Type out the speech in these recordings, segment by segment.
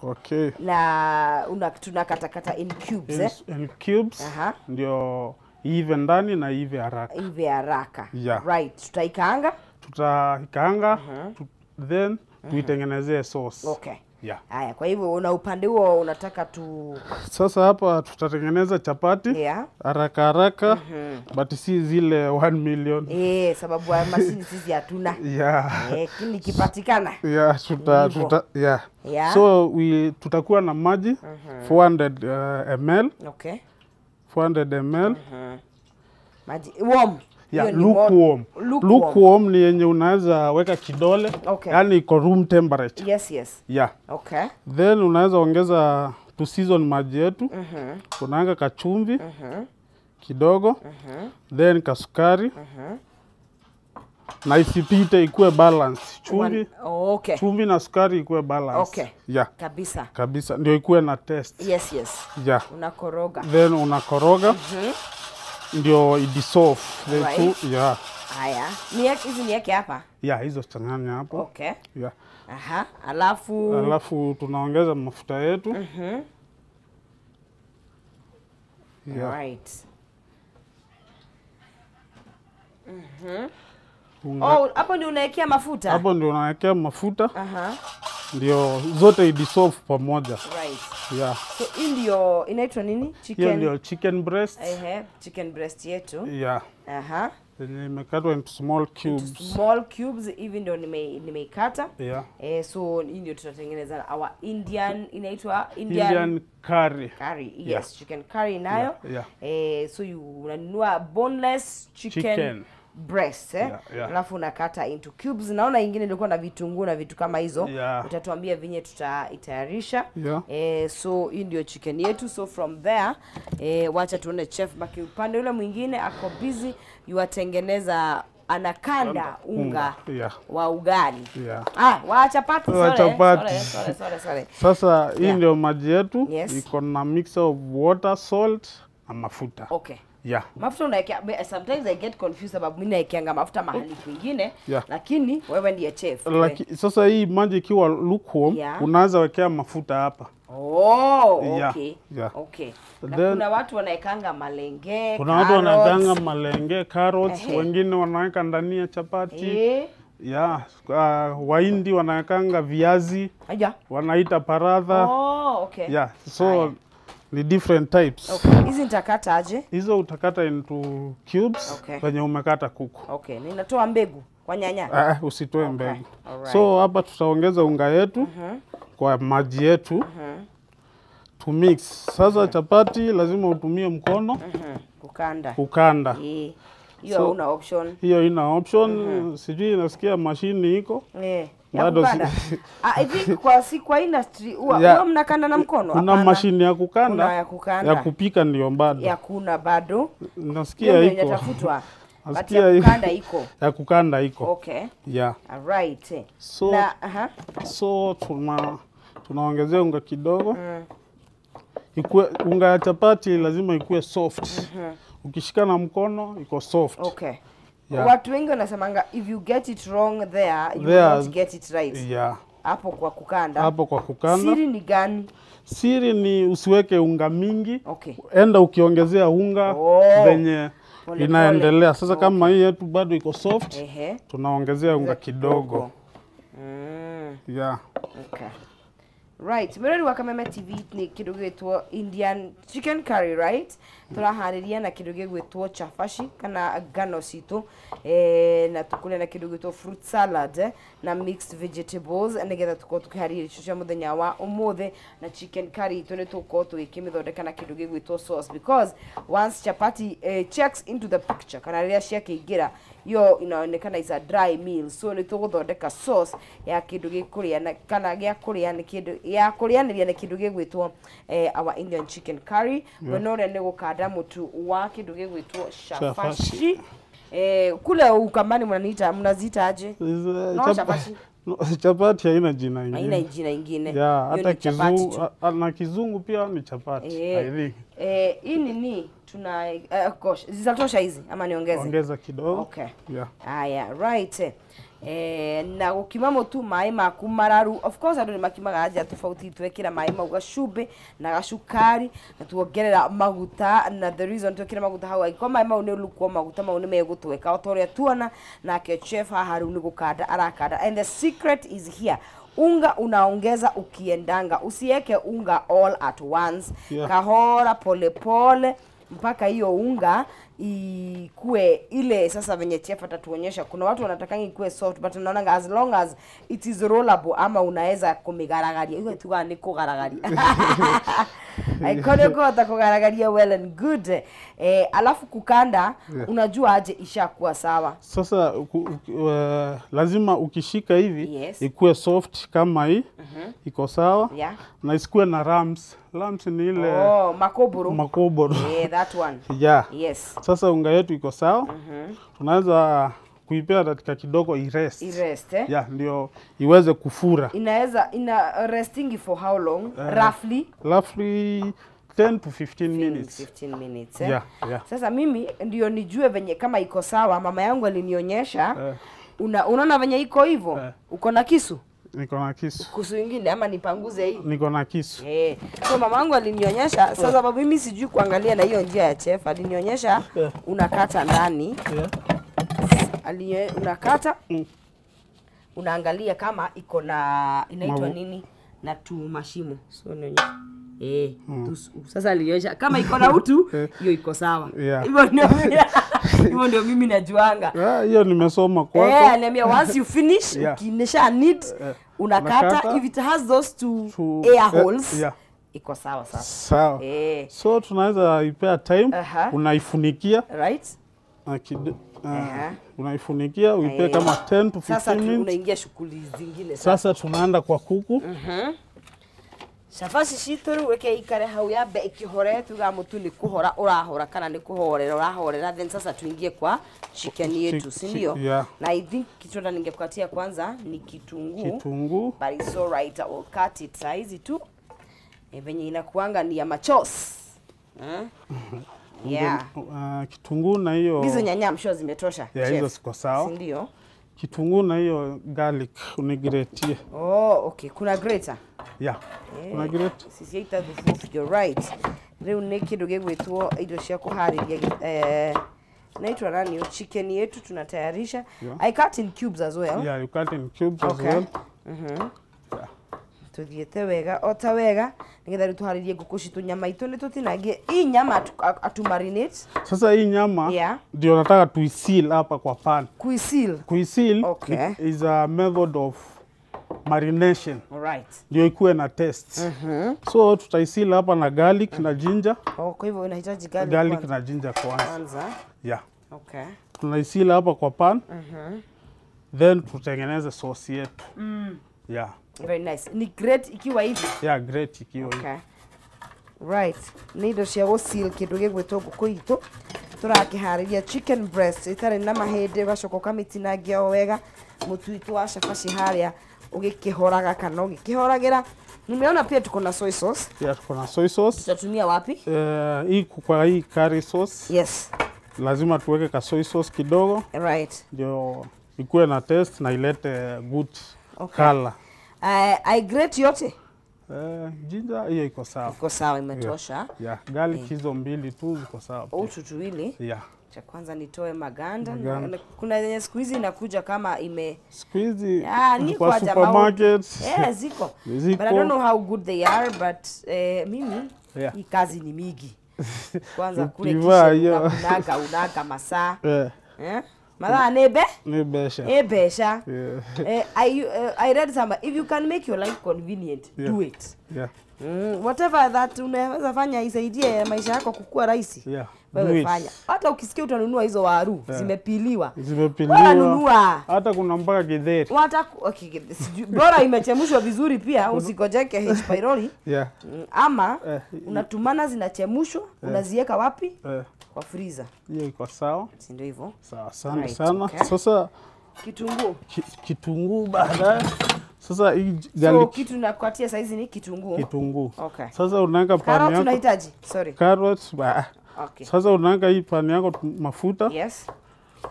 Okay. Na tunakata in cubes In cubes. Ndio ive ndani na ive haraka. Ive haraka. Yeah. Right. Tutaikaanga? Tutaikaanga. Then tuitengenezee sauce. Okay. Yeah. Haya, kwa hivyo una upande huo unataka Sasa hapa tutatengeneza chapati. Yeah. Haraka. But si zile 1 million. Sababu mashini sisi hatuna. Yeah. Kile kipatikana. Yeah, yeah. So tutakuwa na maji 400 ml. Okay. 400 ml. Maji warm. Yeah, lukewarm ni yenye unaweza weka kidole. Okay. Yani iko room temperature. Yes. Yeah. Okay. Then unaweza ongeza to season maji yetu. Unaanga kachumvi kidogo. Then kasukari. Na isipite ikuwe balance. Chumvi na sukari ikuwe balance. Okay. Yeah. Kabisa. Ndio ikuwe na taste. Yes. Yeah. Unakoroga. Then unakoroga. Ndio idissolve. Right. Yeah. Haya. Hizi niweke hapa? Yeah, hizo changanya hapo. Okay. Yeah. Alafu tunaongeza mafuta yetu. Yeah. Right. Hapo ndio unawekea mafuta? Hapo ndio unawekea mafuta. Ndio zote idissolve pamoja. Right. Yeah. So ndio inaitwa nini? Hiyo ndio chicken breast. Chicken breast yetu. Yeah. Imekatwa into small cubes. Hivi ndio nimeikata. Yeah. So hii ndio tutatengeneza our Indian, inaitwa Indian curry. Yes, yeah. Chicken curry nayo. Yeah. So unanunua boneless chicken breast. Alafu unakata into cubes. Naona ingine ilikuwa na vitunguu na vitu kama hizo. Yeah. Utatuambia venye tutaitayarisha. Yeah. So hii ndio chicken yetu. So from there wacha tuone chef Maki upande ule mwingine ako busy yuatengeneza anakanda unga wa ugali. Yeah. Wa chapati. Sorry. Sasa hii ndio maji yetu. Iko na mix of water, salt na mafuta. Okay. Yeah. Mafuta unaweka, sometimes I get confused sababu mimi naekeanga mafuta mahali kwingine. Lakini wewe ndiye chef. Sasa hii maji ikiwa lukewarm, unaweza wekea mafuta hapa. Okay. Yeah. Okay. Kuna watu wanaekanga malenge, kuna watu wanaekanga malenge, carrots, wengine wanaweka ndani ya chapati. Yeah, Wahindi wanawekanga viazi. Wanaita paradha. Okay. Yeah. So ni different types. Okay. Hizi nitakata aje? Hizo utakata into cubes kwenye umekata kuku. Okay. Ninatoa mbegu kwa nyanya? Usitoe mbegu. So hapa tutaongeza unga yetu kwa maji yetu. To mix. Sasa chapati lazima utumie mkono kukanda. Hiyo una option. Hiyo ina option. Sijui nasikia mashini iko. Bado I think kwa industry huwa mnakanda na mkono. Kuna mashini ya kukanda. Kuna ya kukanda. Ya kupika ndio bado. Ya kuna bado. Nasikia iko. Inatafutwa. Nasikia ya kukanda iko. Ya kukanda iko. Okay. Yeah. Right. So tunaongezea unga kidogo. Unga ya chapati lazima ikuwe soft. Ukishika na mkono iko soft. Okay. Yeah. Watu wengi wanasemanga if you get it wrong there, you won't get it right. Yeah. Hapo kwa kukanda. Siri ni gani? Siri ni usiweke unga mingi. Enda ukiongezea unga venye inaendelea. Sasa kama hii yetu bado iko soft, tunaongezea unga kidogo. Yeah. Okay. Right, Mirori wa Kameme TV ni kidogo gitwo Indian chicken curry, right? Turahariria na kidogo gitwo chafashi kana ngano citu na tukule na kidogo gitwo fruit salad na mixed vegetables nigetha tuko tukiharira cia muthenya wa umuthe na chicken curry tu ni tuko twikimithondeka na kidogo gitwo sauce because once chapati checks into the picture kana riria ciakiingira yo inaonekana is a dry meal, so ni tuguthondeka sauce ya kindu gikuria kana gya kuria ni kindu ya kurianiria ni kindu gigwitwo our Indian chicken curry. Wenore ni gukanda mutu wa kindu gigwitwo shafashi. Kule ukambani mnaziita aje? No shafashi. Chapati haina jina ingine. Haina jina ingine. Yeah, hata kizungu na kizungu pia ni chapati. I think. Hii nini tuna gosh, zizatosha hizi ama niongeze? Ongeza kidogo. Okay. Yeah. Haya, right. na gukima mutu mai maku mararu. Of course andu ni makimaga aja tofauti, twekira mai mau gacumbi na gacukari na tuongerera maguta, na the reason twekira maguta hau ai mai mau ni lukwo maguta mau ni megutweka otoria tuona na ke chef haru ni gukanda arakanda. And the secret is here. Unga unaongeza ukiendanga, usiweke unga all at once. Kahora pole pole mpaka hiyo unga ikue ile sasa venye chef atatuonyesha. Kuna watu wanataka ikue soft, but naona as long as it is rollable ama unaweza kumigaragaria. Hiyo tu ni kugaragaria. Aikone kwa kugaragaria well and good. Alafu kukanda unajua aje ishakuwa sawa. Sasa lazima ukishika hivi ikue soft kama hii. Iko sawa. Na isikue na lumps. Lumps ni ile makoboro. Makoboro. That one. Yes. Sasa unga yetu iko sawa. Tunaweza kuipea dakika kidogo irest. Ndio iweze kufura. Ina resting for how long? Roughly 10 to 15 minutes. 15 minutes. Sasa mimi ndio nijue venye kama iko sawa. Mama yangu alinionyesha. Unaona venye iko hivyo? Uko na kisu? Niko na kisu. Kusu ingine ama nipanguze hii? Niko na kisu. So mama yangu alinionyesha. Sasa sababu mimi sijui kuangalia na hiyo njia ya chef, alinionyesha unakata ndani. Unakata. Unaangalia kama iko na inaitwa nini? Na tu mashimo. So nionyesha. Sasa alionyesha kama iko na utu, hiyo iko sawa. Hivyo ndio mimi najuanga. Hiyo nimesoma kwako. Ananiambia once you finish, ukinisha need unakata, if it has those two air holes, iko sawa sasa. Sawa. So tunaweza ipea time, unaifunikia. Right? Unaifunikia, uipe kama 10 to 15 minutes. Sasa unaingia shughuli zingine sasa. Tunaenda kwa kuku. Shafashi shitoru weke ikare hau ya be ikihore tuga mutu ni kuhora urahora kana ni kuhorera urahorera, then sasa tuingie kwa chicken yetu, si ndio? Na I think kitu ndo ningekukatia kwanza ni kitunguu. But it's all right, I will cut it size tu. Venye inakuanga ni ya machos. Kitunguu na hiyo hizo nyanya msho zimetosha. Hizo ziko sawa. Si ndio? Kitunguu na hiyo garlic unigratie. Okay. Kuna grater? Kuna grater. Sisi ita dhufu, you're right. Leo ni kidogo gegwetwo indo cia kuhariria naitwa nani chicken yetu tunatayarisha. I cut in cubes as well. You cut in cubes as well. Tuthiete wega ota wega nigetha tuharirie nguku citu nyama itu ni tutinagie hii nyama atu marinate. Sasa hii nyama ndio nataka tuiseal hapa kwa pan. Kuiseal is a method of marination. Ndio ikuwe na taste. So tutaiseal hapa na garlic na ginger. Kwa hivyo unahitaji garlic na ginger kwanza. Tunaiseal hapa kwa pan. Then tutengeneze sauce yetu. Very nice. Ni great ikiwa hivi. Great ikiwa hivi. Right. Nido cia guseal kindu gigwetwo nguku itu. Turakihariria chicken breast itari na mahindi gacoko kamitinangia o wega. Mutu itu wa shafashi haria ugikihoraga kana ugikihoragera. Nimeona pia tuko na soy sauce. Tuko na soy sauce. Tutatumia wapi? Hii kwa hii curry sauce. Lazima tuweke ka soy sauce kidogo. Ndio ikuwe na taste na ilete good color. I grate yote. Ginger hiyo iko sawa. Iko sawa, imetosha. Garlic hizo mbili tu ziko sawa. Tutuwili. Cha kwanza nitoe maganda. Kuna yenye siku hizi inakuja kama siku hizi ni kwa supermarkets. Ziko. But I don't know how good they are, but mimi hii kazi ni mingi. Kwanza kule kisha unaga masaa. Mala nebesha. I read somewhere, if you can make your life convenient, do it. Whatever that unaweza fanya isaidie maisha yako kukua rahisi. Wewe fanya. Hata ukisikia utanunua hizo waru zimepiliwa. Wewe nunua. Hata kuna mpaka githeri. Bora imechemshwa vizuri pia, usikojeke H pylori. Ama unatumana zinachemshwa, unaziweka wapi? Kwa freezer. Hiyo iko sawa. Si ndio hivyo? Sawa sana. Sasa kitunguu baadaye. Sasa hii garlic. Kitu nakuatia saizi ni kitunguu. Sasa unaweka pan yako. Carrot unahitaji? Carrots. Sasa unaweka hii pan yako mafuta.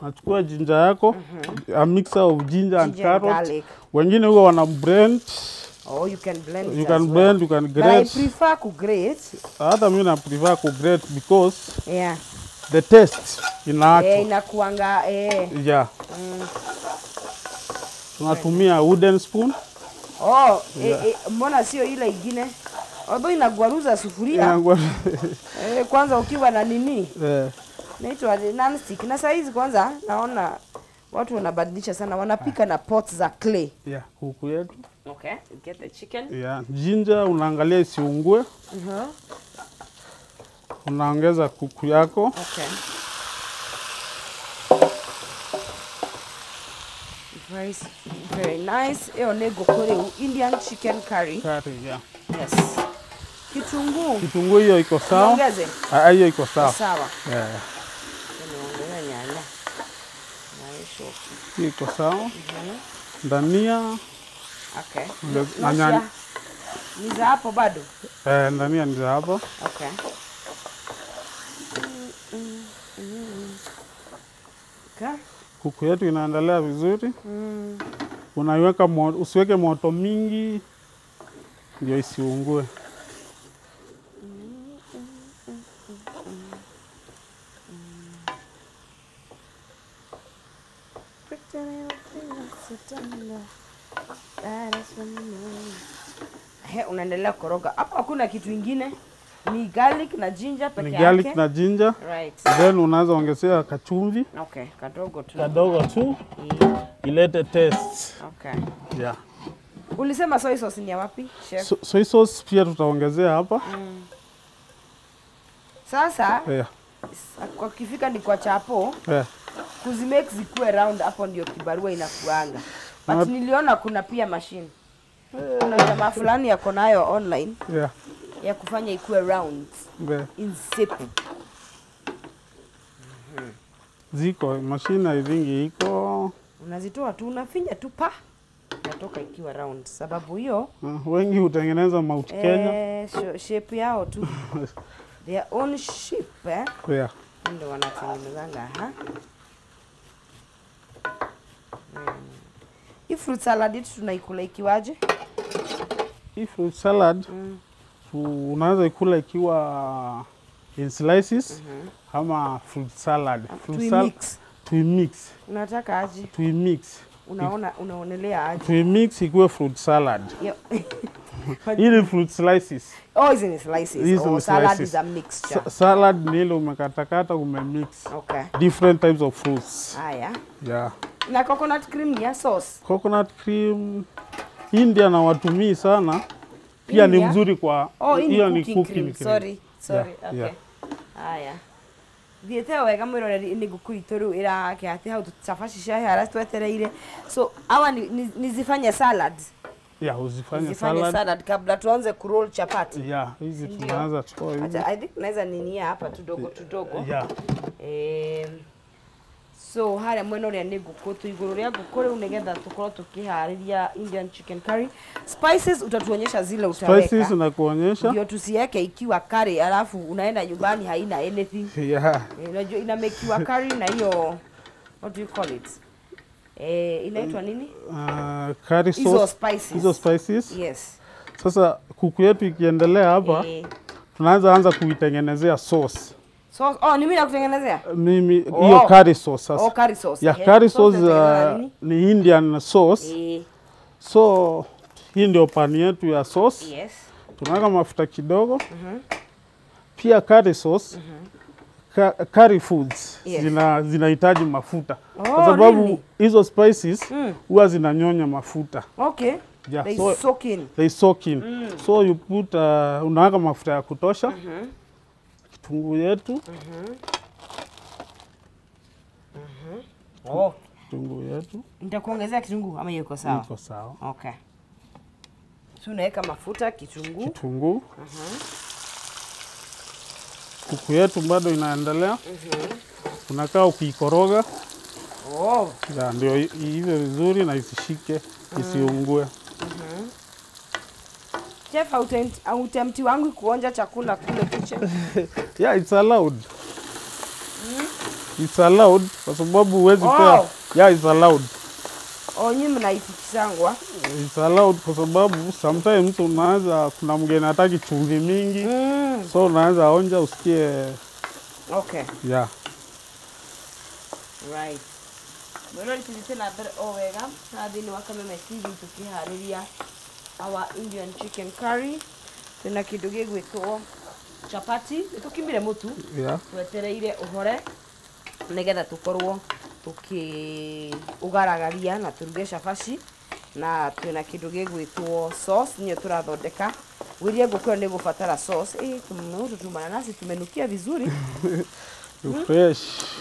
Nachukua ginger yako, a mixer of ginger and carrot. Wengine huwa wana blend. Oh, you can blend. You can blend, you can grate. But I prefer to grate. Hata mimi na prefer ku grate because yeah, the taste inaacho. Inakuanga Yeah. Tunatumia wooden spoon. Oh, yeah. Mbona sio ile ingine? Although inagwaruza sufuria. Kwanza ukiwa na nini? Naitwa non-stick. Na saizi kwanza naona watu wanabadilisha sana, wanapika na pots za clay. Yeah, kuku yetu. Okay, get the chicken. Yeah, ginger unaangalia isiungue. Unaongeza kuku yako. Okay. Very nice. Eo nego kore Indian chicken curry. Curry, yeah. Yes. Kitunguu. Kitunguu hiyo iko sawa. Ongeze. Hiyo iko sawa. Sawa. Yeah. Niongeza nyanya. Hiyo iko sawa. Dania. Okay. Na nyanya. Ni za hapo bado? Dania ni za hapo. Okay. Okay. Kuku yetu inaendelea vizuri. Unaiweka usiweke moto mingi ndio isiungue. Unaendelea koroga. Hapo hakuna kitu kingine. Ni garlic na ginger peke yake. Ni garlic na ginger. Right. Then unaanza ongezea kachumvi. Okay, kadogo tu. Kadogo tu. Ilete taste. Okay. Yeah. Ulisema soy sauce ni ya wapi, chef? Soy sauce pia tutaongezea hapa. Sasa, yeah, kwa kifika ni kwa chapo. Yeah. Kuzimake zikuwe round hapo ndio kibarua inakuanga. But niliona kuna pia machine. Kuna jamaa fulani yako nayo online. Yeah. Ya kufanya ikuwe round. Yeah. In shape. Ziko machine I think iko. Unazitoa tu unafinya tu pa. Natoka ikiwa round. Sababu hiyo wengi hutengeneza Mount Kenya. Shape yao tu. Their own shape, Yeah. Ndio wanatengenezanga, Hii fruit salad yetu tunaikula ikiwaje? Hii fruit salad unaweza ikula ikiwa in slices ama fruit salad. Tuimix. Unataka aje? Tuimix. Unaonelea aje? Tuimix ikuwe fruit salad. Ili fruit slices. Oh, is in slices. Salad is a mixture. Salad ni ile umekatakata umemix. Okay. Different types of fruits. Yeah. Na coconut cream ya sauce. Coconut cream India na watumii sana. Pia ni mzuri kwa hiyo ni cooking cream. Sorry. Okay. Haya. Thiete wega mwiroreri ni ngukuitu riu irake ati hau tutafashi shahi ara twetereire. So awa nizifanye salad. Yeah, uzifanye salad kabla tuanze kuroll chapati. Yeah, hizi tunaanza chukua hizi. I think naweza ninia hapa tudogo. Yeah. So hare mweno ria ni ngukutu iguru ria ngukuri unigetha tukorwo tukihariria Indian chicken curry. Spices utatuonyesha zile utaweka. Spices na kuonyesha. Ndio tusiweke ikiwa curry alafu unaenda nyumbani haina anything. Yeah. Unajua ina makewa curry na hiyo what do you call it? Inaitwa nini? Curry sauce. Hizo spices. Yes. Sasa kuku yetu ikiendelea hapa tunaanza kuitengenezea sauce. Sauce. Ni mimi nakutengenezea? Mimi hiyo curry sauce sasa. Curry sauce. Yeah, curry sauce ni Indian sauce. So hii ndio pani yetu ya sauce. Yes. Tunaweka mafuta kidogo. Pia curry sauce. Curry foods zinahitaji mafuta kwa sababu hizo spices huwa zinanyonya mafuta. Okay. Yeah, they soak in. So you put unaweka mafuta ya kutosha. Kitunguu yetu. Kitunguu yetu. Nitakuongezea kitunguu ama iko sawa? Iko sawa. Okay. So unaweka mafuta, kitunguu. Kuku yetu bado inaendelea. Unakaa ukikoroga. Ndio iwe vizuri na isishike, isiungue. Chef, hautemti wangu kuonja chakula kule kitchen? Yeah, it's allowed. It's allowed kwa sababu huwezi pea. Yeah, it's allowed. Nyinyi mnaitikisangwa. It's allowed kwa sababu sometimes unaweza kuna mgeni hataki chumvi mingi. So unaweza onja usikie. Okay. Yeah. Right. Mwero nitite na mbere wega na thini wa Kameme TV tukihariria our Indian chicken curry. Tuna kindu gigwitwo chapati, tukimbire mutu. Yeah. Twetereire uhore nigetha tukorwo ugaragaria na turuge shafashi na twina kindu gigwitwo sauce nyo turathondeka. Wirie ngukio ni gubatara sauce tumana nasi tumenukia vizuri. Fresh.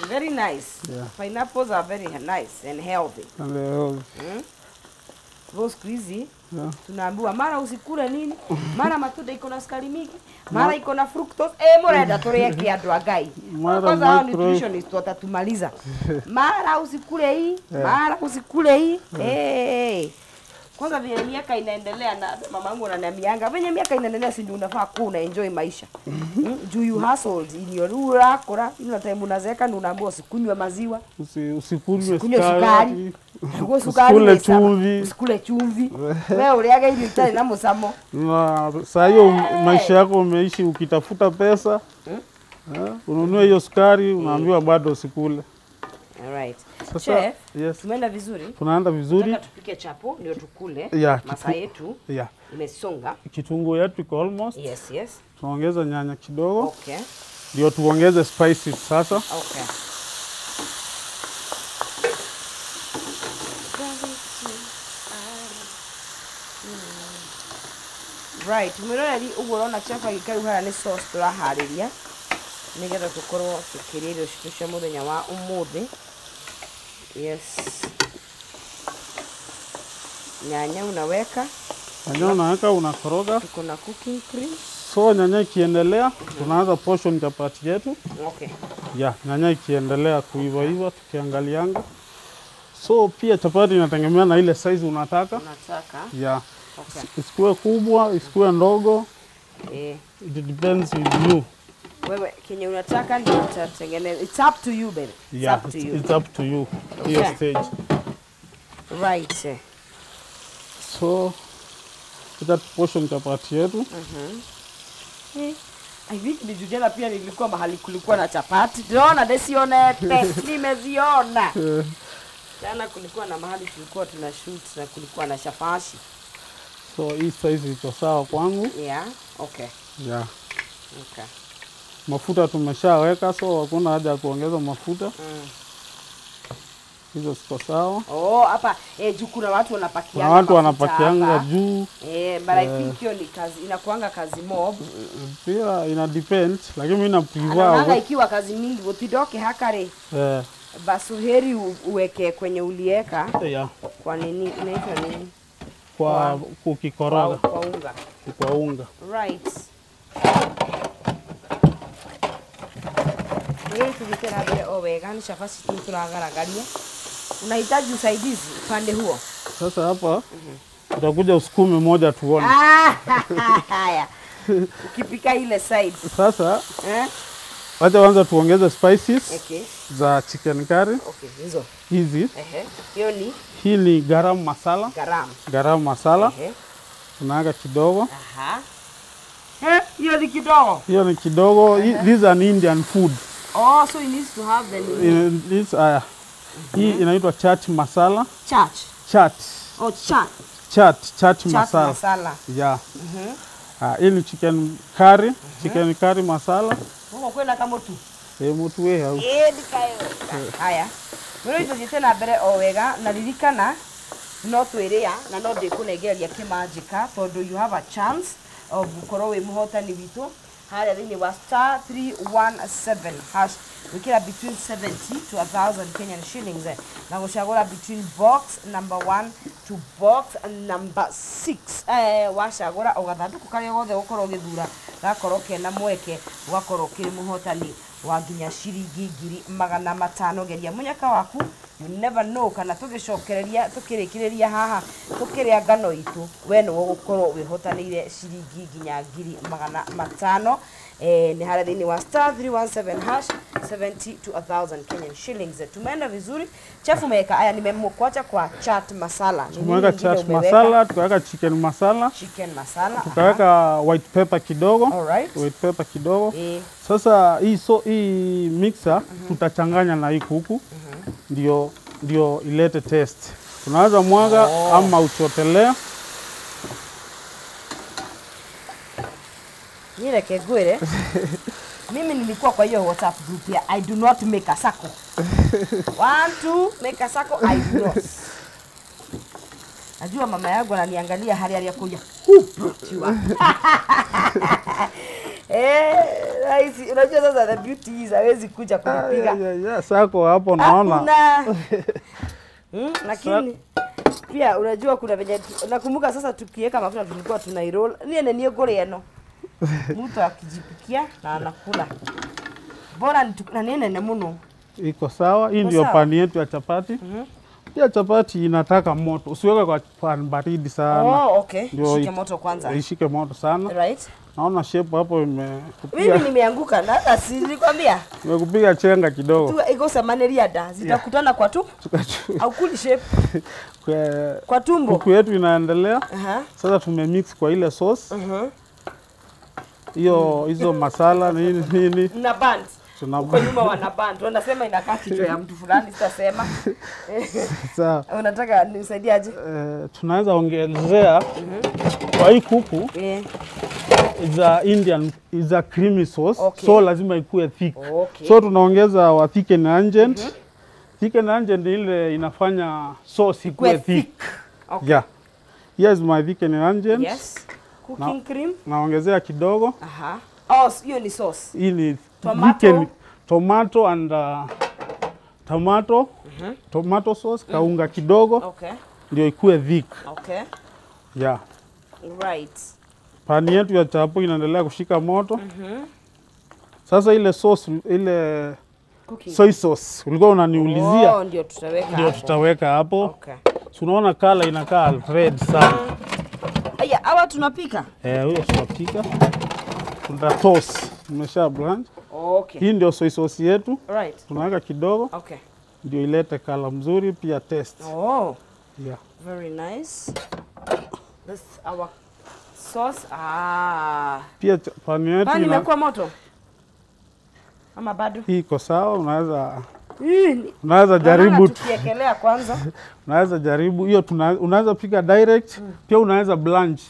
Very nice. Yeah. Pineapples are very nice and healthy. And healthy. Those crazy. Yeah. Tunaambiwa mara usikule nini? Mara matunda iko na sukari mingi, mara iko na fructose. Murenda turie kiandu agai. Kwanza nutritionist watatumaliza. Mara usikule hii, mara usikule hii. Kwanza vile miaka inaendelea na mamangu ananiambianga venye miaka inaendelea si ndio unafaa kuwa enjoy maisha. Do you hustle in your rural kora ina time unazeeka ndio unaambiwa usikunywe maziwa, usikunywe sukari. Usikule chumvi. Usikule chumvi. Wewe uliaga hivi itali na musamo. Na saa hiyo maisha yako umeishi ukitafuta pesa. Ununue hiyo sukari unaambiwa bado usikule. Alright. Sasa, Chef, yes. tumeenda vizuri. Tunaenda vizuri. Tunataka tupike chapo ndio tukule. Yeah, masaa yetu. Yeah. Imesonga. Kitunguu yetu iko almost. Yes. Tunaongeza nyanya kidogo. Okay. Ndio tuongeze spices sasa. Okay. Right, mwiroreri uguo urona chef agikaruhara ni sauce turahariria nigetha tukorwo tukiria irio citu cia muthenya wa umuthi. Yes. Nyanya unaweka. Nyanya unaweka, unakoroga. Tuko na cooking cream. So nyanya ikiendelea, tunaanza portion chapati yetu. Okay. Yeah, nyanya ikiendelea kuiva tukiangalianga. So pia chapati inategemea na ile size unataka. Yeah. Okay. Isikuwe kubwa, isikuwe ndogo. It depends with you. Wewe kenye unataka ndio utatengeneza. It's up to you, baby. Yeah, it's up to you. Okay. Hiyo stage. Right. So that portion chapati yetu. I think nijujana pia nilikuwa mahali kulikuwa na chapati. Tunaona desionete. Nimeziona. Jana kulikuwa na mahali tulikuwa tuna shoot na kulikuwa na shafashi. So hii size iko sawa kwangu. Yeah, okay. Yeah. Okay. Mafuta tumeshaweka, so hakuna haja ya kuongeza mafuta. Hizo siko sawa. Hapa juu kuna watu wanapakianga. Kuna watu wanapakianga juu. But I think hiyo ni kazi inakuanga kazi mob. Pia ina depend, lakini mimi na prefer. Anaanga ikiwa kazi mingi utidoke hakare. Basi heri uweke kwenye ulieka. Yeah. Kwa nini inaitwa nini? Kwa kukikoroga. Kwa unga. Kwa unga. Right. Wewe tukitena vile wega ni shafasi tunagaragaria. Unahitaji usaidizi upande huo. Sasa hapa utakuja usukume moja tuone. Haya. Ukipika ile side. Sasa wacha kwanza tuongeze spices. Okay. Za chicken curry. Okay, hizo. Hizi. Hiyo ni? Hii ni garam masala. Garam masala. Tunaweka kidogo. Hiyo ni kidogo. Hiyo ni kidogo. This is an Indian food. So it needs to have the hii inaitwa chaat masala. Chaat. Chaat masala. Yeah. Hii ni chicken curry, chicken curry masala. Kwenda kama tu. Mutu wewe au. Dikayo. Haya. Wewe tujite na mbere wega na ririkana no twiria na no ndikunegeria kimajika tondu you have a chance of gukorwo wi muhotani witu haria thini wa *317# wikira between 70 to 1000 Kenyan shillings na gucagura between box number 1 to box number 6 wacagura ugathanduku karia gothe gukorwo githura gakorwo kena mweke ugakorwo kiri muhotani wa nginya ciringi 500 geria munyaka waku You never know kana tugicokereria tukirikireria haha tukiria ngano itu we no gukorwo wihotanire ciringi nginya 500 ni hara thini wa star 317 hash 70 to 1000 Kenyan shillings. Tumeenda vizuri. Chef umeweka aya nimemkwacha kwa chaat masala. Tumeweka chaat masala, tukaweka chicken masala. Chicken masala. Tukaweka white pepper kidogo. Alright. White pepper kidogo. Sasa hii mixer tutachanganya na hii kuku. Ndio ilete taste. Tunaweza mwaga ama uchotelea. Nile kegwere. Mimi nilikuwa kwa hiyo WhatsApp group ya I do not make a sako. 1 2 make a sako I do not. Najua mama yangu ananiangalia hali aliyokuja. Chua. Unajua sasa the beauty is hawezi kuja kunipiga. Sako hapo naona. Lakini pia unajua kuna venye nakumbuka sasa tukiweka mafuta tulikuwa tunairoll. Niene nie gore eno. Mtu akijipikia na anakula. Bora na nene muno. Iko sawa. Hii ndio pani yetu ya chapati. Pia chapati inataka moto. Usiweke kwa pan baridi sana. Oh, okay. Ishike moto kwanza. Ishike moto sana. Right. Naona shape hapo mimi nimeanguka na hata si nilikwambia. Nimekupiga chenga kidogo. Tu iko samaneria da. Zitakutana kwa tu. Au kuli shape. Kwa tumbo. Kuku yetu inaendelea. Sasa tumemix kwa ile sauce. Hizo masala nini na band kwa nyuma wana band wanasema inakaa kichwa ya mtu fulani sitasema. Sawa. Unataka nisaidie aje? Tunaweza ongezea kwa hii kuku is a creamy sauce. So lazima ikuwe thick. So tunaongeza wa thicken agent. Thicken agent ile inafanya sauce ikuwe thick. Yeah. Here's my thicken agent. Yes. Cooking cream. Naongezea kidogo. Hiyo ni sauce. Hii ni tomato and tomato sauce, kaunga kidogo. Ndio ikuwe thick. Yeah. Right. Pani yetu ya chapo inaendelea kushika moto. Sasa ile sauce ile soy sauce ulikuwa unaniulizia. Ndio tutaweka hapo. So unaona kala inakaa red sana. Aya, hawa tunapika? Huyo tunapika. Tuna toast. Tumesha blanch. Hii ndio soy sauce yetu. Right. Tunaweka kidogo. Ndio ilete kala mzuri pia taste. Yeah. Very nice. This our sauce. Pia pani yetu imekuwa moto. Ama bado? Hii iko sawa, unaweza jaribu. Tukiekelea kwanza. Unaweza jaribu. Hiyo unaweza pika direct, pia unaweza blanch.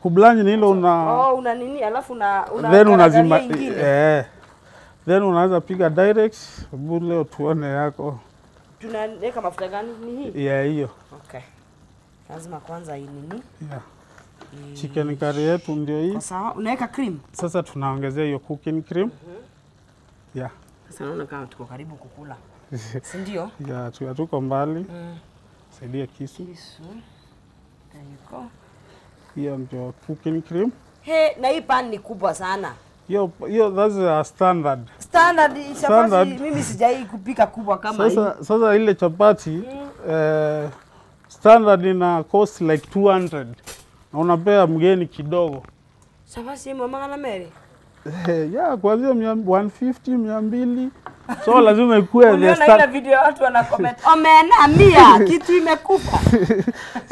Kublanch ni ile una nini alafu then unazima then unaweza pika direct. Leo tuone yako. Tunaweka mafuta gani ni hii? Hiyo. Okay. Lazima kwanza hii nini? Chicken curry yetu ndio hii. Sawa, unaweka cream. Sasa tunaongezea hiyo cooking cream. Sasa naona kama tuko karibu kukula. Si ndio? Tuko mbali. Saidia kisu. There you go. Hiyo ndio cooking cream. Na hii pan ni kubwa sana. Hiyo that's a standard. Chapati mimi sijai kupika kubwa kama hii. Sasa ile chapati standard ina cost like 200. Na unapea mgeni kidogo. Chapati mama na Mary. Kuanzia 150, 200. So lazima ikuwe uliona ile video watu wana comment omeamia kitu imekufa.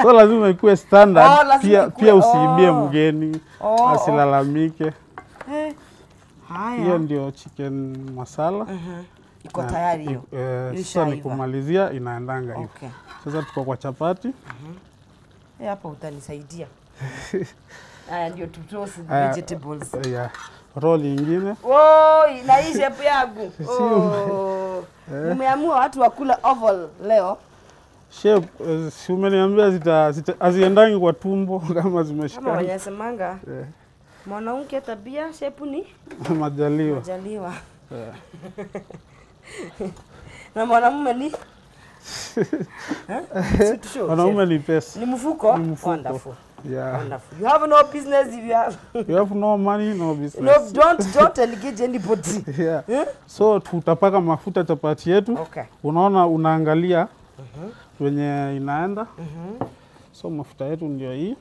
So lazima ikuwe standard. Pia usiibie mgeni asilalamike. Haya. Hiyo ndio chicken masala. Iko tayari hiyo. Sasa ni kumalizia inaendanga hivyo. Sasa tuko kwa chapati. Hapa utanisaidia. Haya ndio tutoast vegetables. Roll nyingine. Na hii shape yangu. Nimeamua watu wakula oval leo. Shape si umeniambia haziendangi kwa tumbo kama zimeshikana. Kama wanasemanga. Mwanamke tabia shape ni majaliwa. Na mwanamume ni mwanamume ni pesa. Ni mfuko. Wonderful. Yeah. Wonderful. You have no business if you have no money, no business. No, don't engage anybody. Yeah. So tutapaka mafuta chapati yetu. Okay. Unaona unaangalia wenye inaenda. So mafuta yetu ndio hii.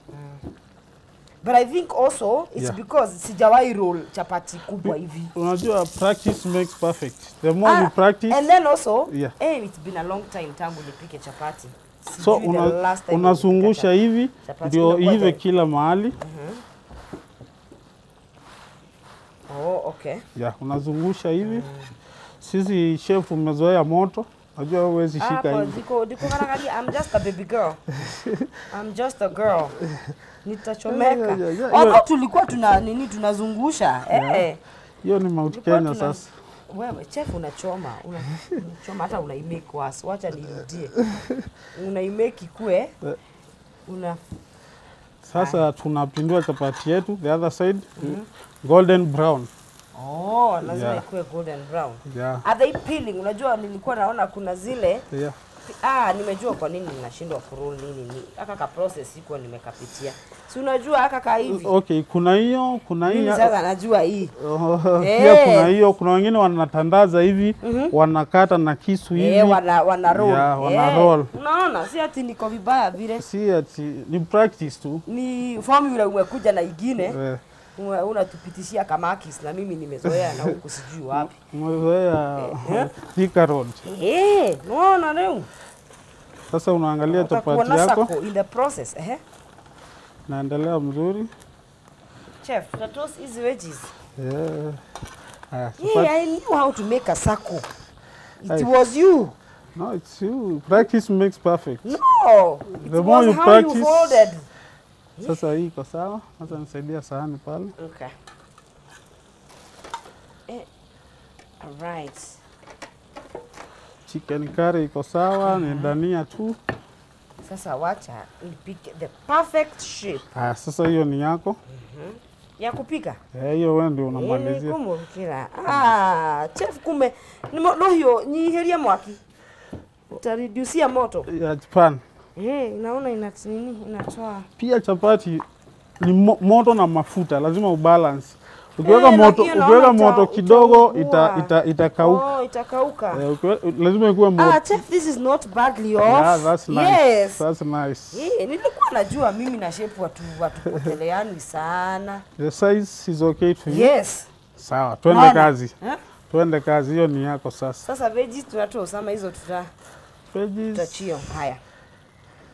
But I think also it's because sijawahi roll chapati kubwa hivi. Unajua practice makes perfect. The more you practice. And then also, it's been a long time tangu nipike chapati. So unazungusha hivi ndio ive kila mahali. Oh, okay. Yeah, unazungusha hivi. Sisi chef umezoea moto. Najua huwezi shika hivi. Diko kanagalia, I'm just a baby girl. I'm just a girl. Nitachomeka. Wakati tulikuwa tunazungusha. Hiyo ni Mount Kenya sasa. Wewe chef unachoma hata unaimake worse. Wacha nirudie. Unaimake ikue. Sasa tunapindua chapati yetu the other side golden brown. Oh, lazima ikue golden brown. Are they peeling? Unajua nilikuwa naona kuna zile. Nimejua kwa nini ninashindwa kuroll nini. Aka ka process iko nimekapitia. Si unajua aka ka hivi. Okay, kuna hiyo. Sasa najua hii. Pia kuna hiyo, kuna wengine wanatandaza hivi, wanakata na kisu hivi. Wana roll. Wana roll. Unaona, si ati niko vibaya vile. Si ati ni practice tu. Ni formula umekuja na ingine. Unatupitishia kamakis na mimi nimezoea na huku sijui wapi. Umezoea Thika Road. Unaona leo. Sasa unaangalia chapati yako in the process, naendelea mzuri. Chef, toast hizi veggies. I knew how to make a sako. It was you. No, it's you. Practice makes perfect. No. The more you practice. Sasa hii iko sawa. Sasa nisaidia sahani pale. Okay. Alright. Chicken curry iko sawa, ni dania tu. Sasa wacha nipike the perfect shape. Sasa hiyo ni yako. Ya kupika? Hiyo wewe ndio unamalizia. Kumukira. Chef kume no hiyo nyiheria mwaki. Utareduce moto. Ya Japan. Naona inatoa. Pia chapati ni moto na mafuta, lazima ubalance. Ukiweka moto kidogo itakauka. Itakauka. Lazima ikuwe moto. Chef, this is not badly off. Yeah, that's nice. Yes. That's nice. Nilikuwa najua mimi na shape watu poteleani sana. The size is okay to you? Yes. Sawa, twende kazi. Twende kazi, hiyo ni yako sasa. Sasa veggies tunatoa sama hizo veggies. Tutachio. Haya.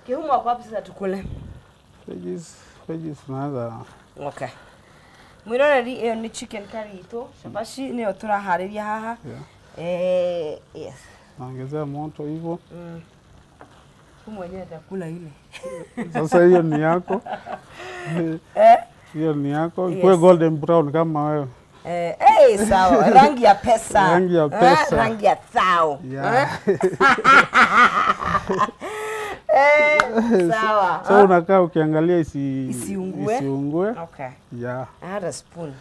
Kihumu wako wapi sasa tukule? Veggies tunaanza. Okay. Mwiroreri iyo ni chicken curry ito. Shabashi niyo turahariria haha. Yes. Naongezea moto hivyo. Mwenyewe atakula ile. Sasa hiyo ni yako. Hiyo ni yako. Ikuwe golden brown kama wewe. Sawa. Rangi ya pesa. Rangi ya pesa. Rangi ya thao. Sawa. So unakaa ukiangalia isiungue. Okay. Yeah. I had a spoon.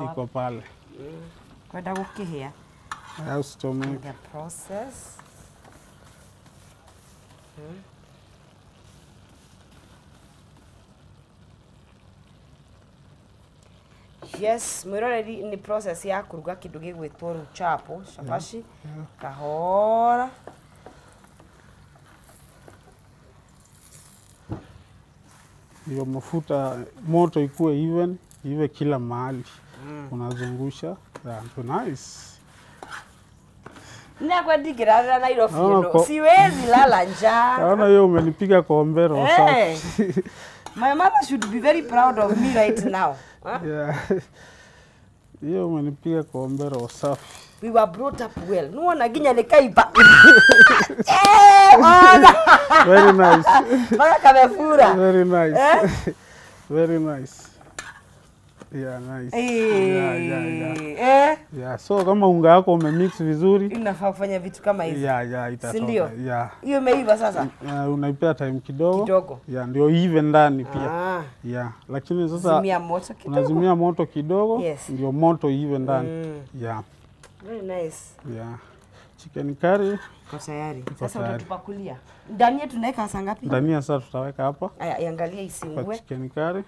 Iko pale. Kwenda kukihia. Usichomeke. The process. Yes, mwiroreri ni process ya kuruga kindu gigwitwo ruchapo, shabashi, kahora. Hiyo mafuta moto ikuwe even, iwe kila mahali. Unazungusha. Nice. Kwa digira Nairobi no. Siwezi lala njaa. Naona hiyo umenipiga kombero safi. My mother should be very proud of me right now. Hiyo umenipiga kombero safi. We were brought up well. Nuona ginya nikaiba. Very nice. Maka kamefura. Very nice. Very nice. Yeah, nice. Yeah, so kama unga yako umemix vizuri, inafaa kufanya vitu kama hivi. Itatoka. Sindio? Hiyo imeiva sasa. Unaipea time kidogo. Ndio even ndani pia. Lakini sasa zimia moto kidogo. Unazimia moto kidogo, ndio moto even ndani. Very nice. chicken curry iko tayari. Sasa utatupakulia. Ndania tunaweka saa ngapi? Ndania sasa tutaweka hapa. Aya, iangalie isiungue. Chicken curry.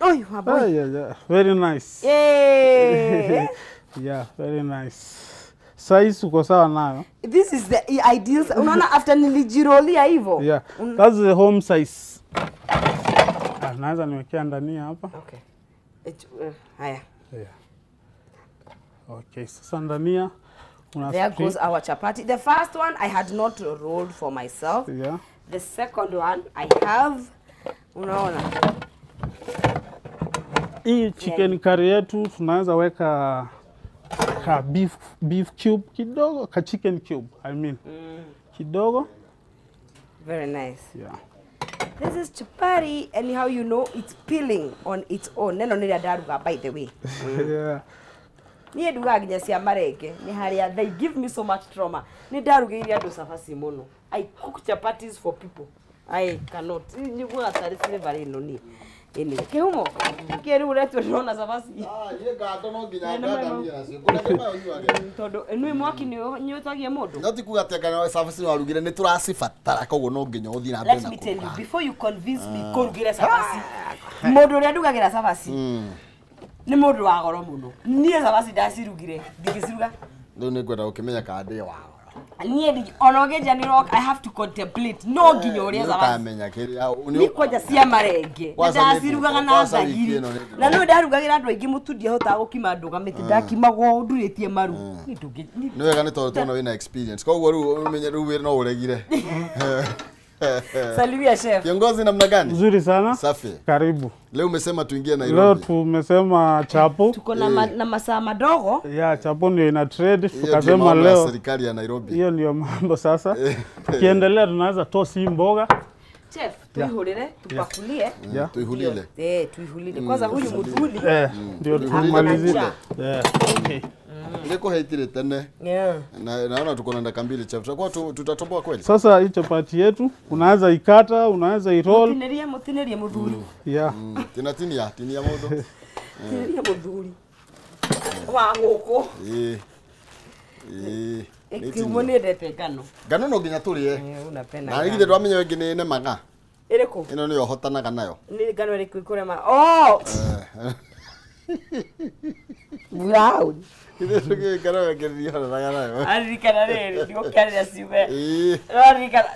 Oi, maboy. Yeah. Very nice. Yeah. Yeah, very nice. Size uko sawa nayo. This is the ideal. Unaona after nilijirolia hivyo. Yeah. That's the home size. Naweza niwekea ndania hapa. Okay. Haya. Yeah. Okay, sasa ndania there goes our chapati. The first one I had not rolled for myself. Yeah. The second one I have. Unaona. Hii chicken curry yetu tunaweza weka ka beef cube kidogo, ka chicken cube, I mean. Kidogo. Very nice. Yeah. This is chapati, and how you know it's peeling on its own. Neno nila daruga, by the way. Yeah. Niye duga ginya cia marenge ni haria they give me so much trauma. Ni daruga iria andu safasi muno. I cook chapatis for people. I cannot. Ni gwa tari flavor ino ni. Ini kihumo. Kiru retu rona safasi. Ye gato no ginya ngada cia. Kuna kema yo wage. Todo enu mwaki ni nyotagie mundu. No tikuga tekana safasi no arugire ni turacibatara koguo no ginya uthi na mbere. Let me tell you before you convince me kurugire safasi. Mundu ria ndugagira safasi. Ni mundu wa goro muno. Nie safasi ndacirugire. Ndingiciruga. Riu ni ngwenda ukimenya kandi wa Nie ndi onogeja ni rock I have to contemplate. No nginya uria safasi. Ukamenya kiria ni koja cia marenge. Ndacirugaga na thagiri. Na no ndarugagira andu aingi mutundi hota gukima nduga miti ndakimago nduritie maru. Ni ndugi. Ni wega ni tondu tuna wina experience. Koguo riu umenye riu wira no uregire. Salimia chef. Kiongozi namna gani? Nzuri sana. Safi. Karibu. Leo umesema tuingie Nairobi. Leo tumesema chapo. Tuko na masaa madogo. Yeah, chapo ndio ina trade. Tukasema leo serikali ya Nairobi. Hiyo ndio mambo sasa. Kiendelea tunaweza tosi mboga. Chef, tuihulile, tupakulie. Tuihulile. Tuihulile. Kwanza huyu mudhuli. Ndio tumalizie. Okay. Niko haitire tena. Naona tuko na dakika mbili chef. Tutakuwa tutatoboa kweli. Sasa hii chapati yetu unaweza ikata, unaweza iroll. Mutineria mudhuli. Yeah. Tinia modo. Tineria mudhuli. Wa ngoko. Kimone ndete ngano. Ngano no nginya turie. Unapenda. Na igithe twamenya wengi ni nemaga. Iriko. Ino niyo hotanaga nayo. Ni ngano iriku ikurema. Oh. Wow. Ile tuge ngano wengi ni hotonaga nayo. Arikana rere, ndio kale asibe. Arikana.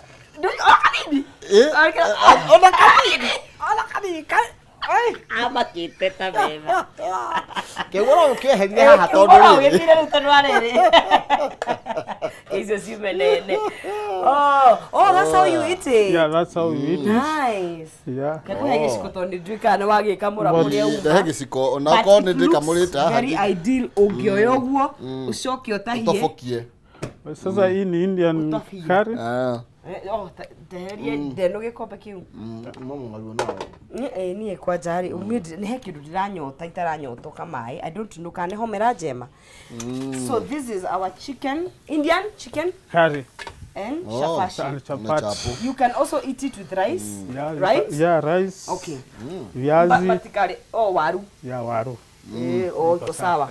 Nini? Ona kanini. Ai, ama kiteta beba. Kegoro ukiheria haha tondu ri. Ugitire rutono arere. Izo si menene. Oh, that's how you eat it. Yeah, that's how you eat it. Nice. Yeah. Katuhe giciko tondi ndwika na wagi kamura muria uga. Ndahe giciko ona ko ni ndikamurita. Very ideal ungioyo guo ucoke utahie. Utofokie. Sasa hii ni Indian curry. Teherie ndeno gikombe kiu. Mama ngaliwa nao. Ni kwa jari umidi ni hekindu ndiranyota itaranyotoka mai. I don't know kana homera jema. So this is our chicken, Indian chicken curry and chapati. You can also eat it with rice, right? Yeah, rice. Okay. Viazi. Batikare waru. Yeah, waru. Iko sawa.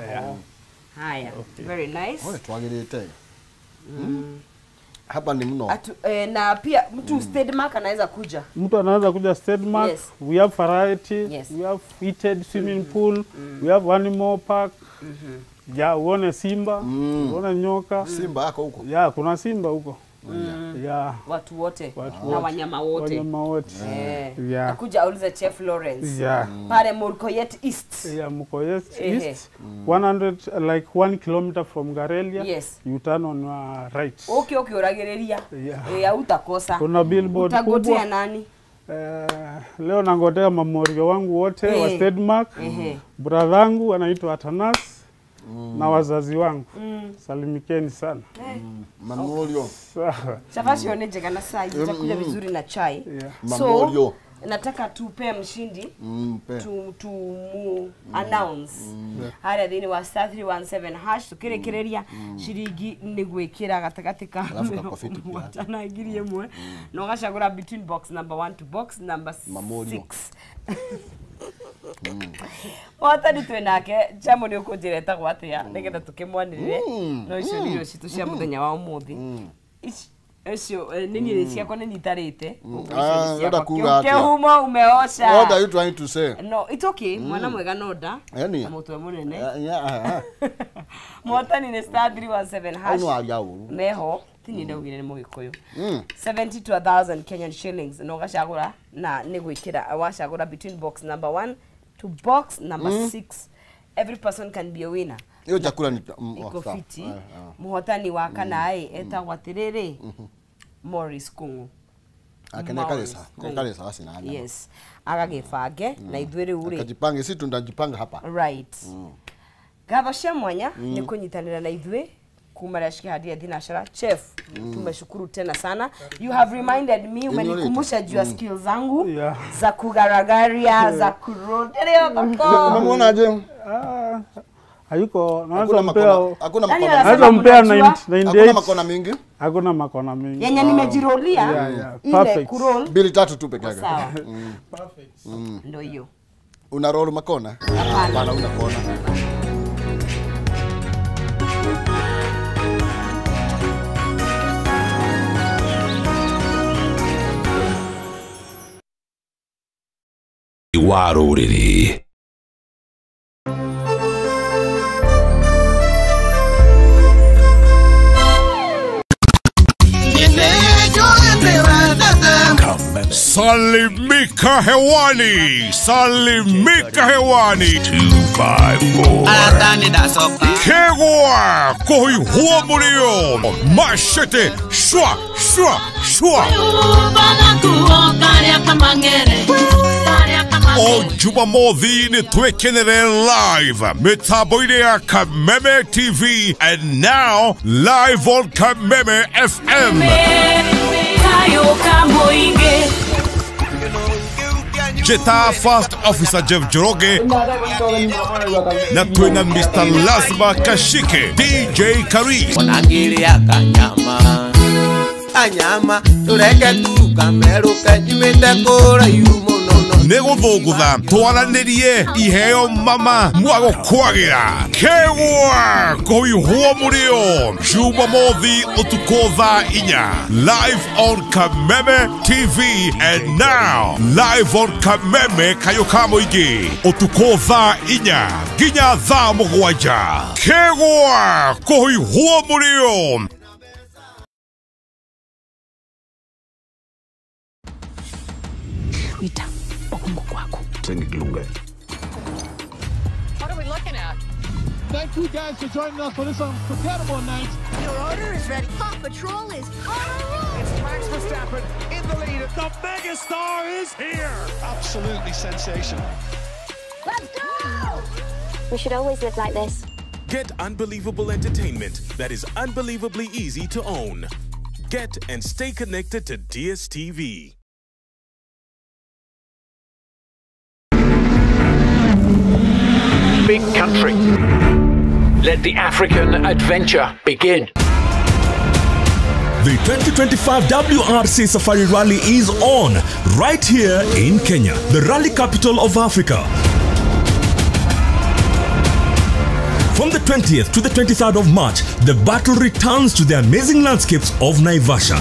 Haya, very nice. Ole twagirite. Hapa ni mno. Na pia mtu state mark anaweza kuja. Mtu anaweza kuja state mark. Yes. We have variety. Yes. We have heated swimming pool. We have animal park. Ya uone simba, uone nyoka. Simba yako huko. Ya kuna simba huko. Ya watu wote na wanyama wote. Wanyama wote. Ya. Nakuja aulize Chef Lawrence. Ya. Pale Murkoyet East. Ya Murkoyet East. 100 like 1 kilometer from Garelia. Yes. You turn on your right. Okay, uragereria. Ya utakosa. Kuna billboard kubwa. Utagotea nani? Leo nangotea mamorio wangu wote wa State Mark. Brother wangu anaitwa Atanas. Na wazazi wangu. Salimikeni sana. Mamorio. Chapati oneje kana sai itakuja vizuri na chai. Mamorio. Nataka tupe mshindi. Tu announce. Haya thini wa star 317 hash tukirekereria shiringi ni gwikira gatagati ka mwana ngiri imwe no gacagura between box number 1 to box number 6. Wata ni twenake chamo ni ukujireta gwatia nigetha tukimwanirire no icio ni citu cia muthenya wa umuthi icio nini ciakwa ni nyitarite kehumo umeosha. What are you trying to say? No, it's okay. Mwana mwega noda na mutwe munene mwatani ni star 317 hash meho tini ndaugire ni mugikuyu 70 to 1000 Kenyan shillings no gacagura na ni gwikira wacagura between box number 1 to box number 6. Every person can be a winner. Hiyo chakula ni fiti. Muhotani wa kana ai etagwa tiriri Morris Kungu. Akaneka basi na hanya. Yes. Agagibange na ithwire uri. Akajipange si tundajipanga hapa. Right. Gatho cia mwanya ni kunyitanira na ithwe kuma rashiki hadi dinashara chef. Tumeshukuru tena sana. You have reminded me umenikumbusha juu ya skills zangu za kugaragaria za kurodelea tako. Unamwonaje? Hayuko hakuna makona 98. Hakuna makona mingi. Hakuna makona mingi. Yenye nimejirolia ile kuroll bili tatu tu peke yake. Sawa. Perfect. Ndio hiyo. Una roll makona? Hapana, una kona. Iwaruriri. Salimika hewani, salimika hewani 254 Kegwa koi huwa mulio mashete shwa shwa shwa O Jumamothi ni twekenere live mitambo-ini ya Kameme TV and now live on Kameme FM. Jeta First Officer Jeff Joroge na twina Mr. Lazima Kashike DJ Karis anyama tureke tu kameruka jimete kora yumo nego thogutha twaranirie iheo mama mwago kwagira Kegwa koi huwa murio Jumamothi utukotha inya live on Kameme TV and now live on Kameme Kayoka Muingi utukotha inya ginya thaa mugwanja Kegwa koi huwa murio. What are we looking at? Thank you guys for joining us for this unforgettable night. Your order is ready. Paw Patrol is on a roll. It's Max Verstappen in the lead. The megastar is here. Absolutely sensational. Let's go! We should always live like this. Get unbelievable entertainment that is unbelievably easy to own. Get and stay connected to DSTV. Big country. Let the African adventure begin. The 2025 WRC Safari Rally is on right here in Kenya, the rally capital of Africa. From the 20th to the 23rd of March, the battle returns to the amazing landscapes of Naivasha.